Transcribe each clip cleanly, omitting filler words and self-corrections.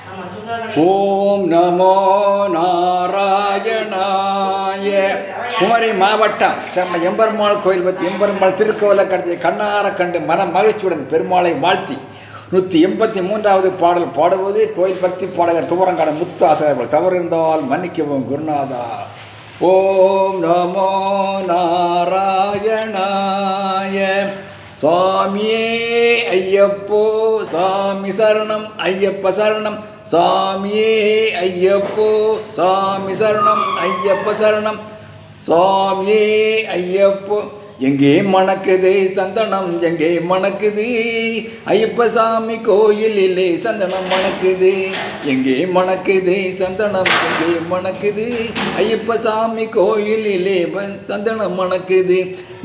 ஓம் நமோ நாராயணாய. குமரி மாவட்டம் நம்ம எம்பெருமாள் கோயில் பற்றி எம்பெருமாள் திருக்கோவிலை கடத்தி கண்ணார கண்டு மன மகிழ்ச்சியுடன் பெருமாளை வாழ்த்தி 183வது பாடல் பாடுவது கோயில் பக்தி பாடகர் துவரங்கான முத்து ஆசிரியர்கள். தவறு இருந்தால் மன்னிக்கவும் குருநாதா. ஓம் நமோ நாராயணாய. சுவாமியே ஐயப்போ சாமி சரணம், ஐயப்ப சரணம். சாமியே ஐயப்போ சாமி சரணம், ஐயப்ப சரணம். சுவாமியே ஐயப்போ. எங்கே மணக்குது சந்தனம், எங்கே மணக்குது ஐயப்ப சாமி கோயிலிலே சந்தனம் மணக்குது. எங்கே மணக்குது சந்தனம், எங்கே மணக்குது ஐயப்ப சாமி கோயிலிலே சந்தனம் மணக்குது.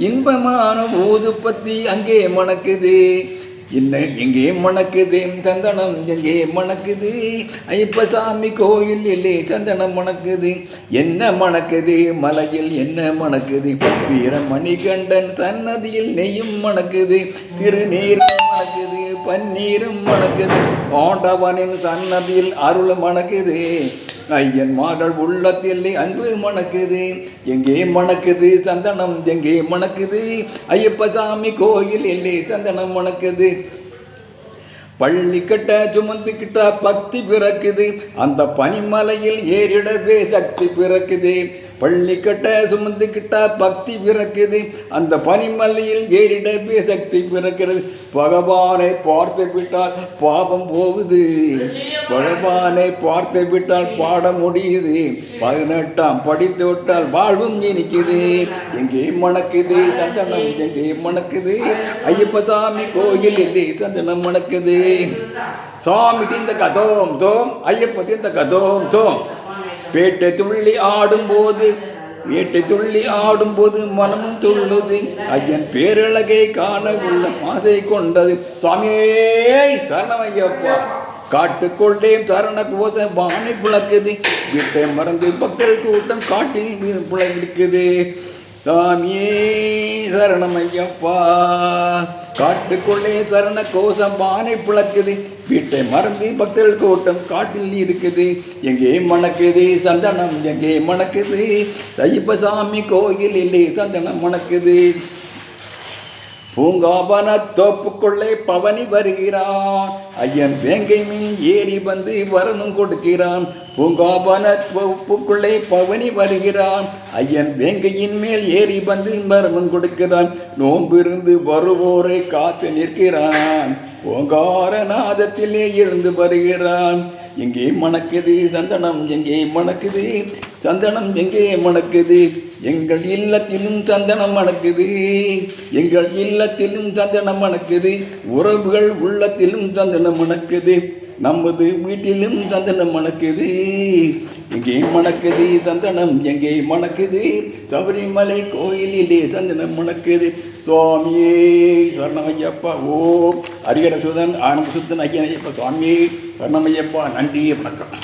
இன்பமான ஊதுபத்தி அங்கே மணக்குது. எங்கே மணக்குது சந்தனம், எங்கே மணக்குது ஐயப்ப சாமி கோயிலிலே சந்தனம் மணக்குது. என்ன மணக்குது மலையில், என்ன மணக்குது வீரமணிகண்டன் சன்னதியில் நெய்யும் மணக்குது. திருநீரும் மணக்குது, பன்னீரும் மணக்குது. ஆண்டவனின் சன்னதியில் அருள் மணக்குது. ஐயன் மாடல் உள்ளத்தில் அன்பு மணக்குது. எங்கே மணக்குது சந்தனம், எங்கே மணக்குது ஐயப்ப சாமி கோயில் இல்லை சந்தனம் மணக்குது. பள்ளி கட்ட சுமந்துக்கிட்ட பக்தி பிறக்குது. அந்த பனிமலையில் ஏறிடவே சக்தி பிறக்குது. பள்ளி கட்ட சுமந்துக்கிட்ட பக்தி பிறக்குது. அந்த பனிமலையில் ஏறிடவே சக்தி பிறக்கிறது. பகவானை பார்த்து விட்டால் பாவம் போகுது. பகவானை பார்த்து விட்டால் பாட முடியுது. 18ஆம் படித்து விட்டால் வாழ்வும் இனிக்குது. எங்கே மணக்குது சந்தனம், எங்கே மணக்குது ஐயப்ப சாமி கோயில் இல்லை சந்தனம் மணக்குது. சுவாமி தீர்ந்த கதோம் தோம், ஐயப்ப தீர்ந்த கதோம் தோம். பேட்டை துள்ளி ஆடும்போது, வேட்டை துள்ளி ஆடும்போது மனமும் துள்ளுது. ஐயன் பேரழகை காண உள்ள ஆசை கொண்டது. சுவாமியே சரணம் ஐயப்பா. காட்டுக்கொள்ளே சரண கோச பானை புழக்குது. வீட்டை மறந்து பக்தர் கூட்டம் காட்டில் புழங்கிருக்குது. சாமியே சரணம் ஐயப்பா. காட்டுக்குள்ளே சரண கோஷம் பானை புழக்குது. வீட்டை மறந்து பக்தர்கள் கூட்டம் காட்டில் இருக்குது. எங்கே மணக்குது சந்தனம், எங்கே மணக்குது ஐயப்ப சாமி கோயில் இல்லை சந்தனம் மணக்குது. பூங்காவன தோப்புக்குள்ளே பவனி வருகிறான். ஐயன் வேங்கை மீன் ஏறி வந்து வரணும் கொடுக்கிறான். பூங்காவன தோப்புக்குள்ளே பவனி வருகிறான். ஐயன் வேங்கையின் மேல் ஏறி வந்து வரணும் கொடுக்கிறான். நோம்பிருந்து வருவோரை காத்து நிற்கிறான். ஓங்கார நாதத்திலே எழுந்து வருகிறான். எங்கே மணக்குது சந்தனம், எங்கே மணக்குது சந்தனம், எங்கே மணக்குது. எங்கள் இல்லத்திலும் சந்தனம் மணக்குது. எங்கள் இல்லத்திலும் சந்தனம் மணக்குது. உறவுகள் உள்ளத்திலும் சந்தனம் மணக்குது. நமது வீட்டிலும் சந்தனம் மணக்குது. எங்கே மணக்குது சந்தனம், எங்கே மணக்குது சபரிமலை கோயிலிலே சந்தனம் மணக்குது. சுவாமியே சரணமையப்பா. ஓம் ஹரிஹர சுதன் ஆனந்த சுத்தன் ஐயன் ஐயப்பா. சுவாமியே சரணமையப்பா. நன்றி, வணக்கம்.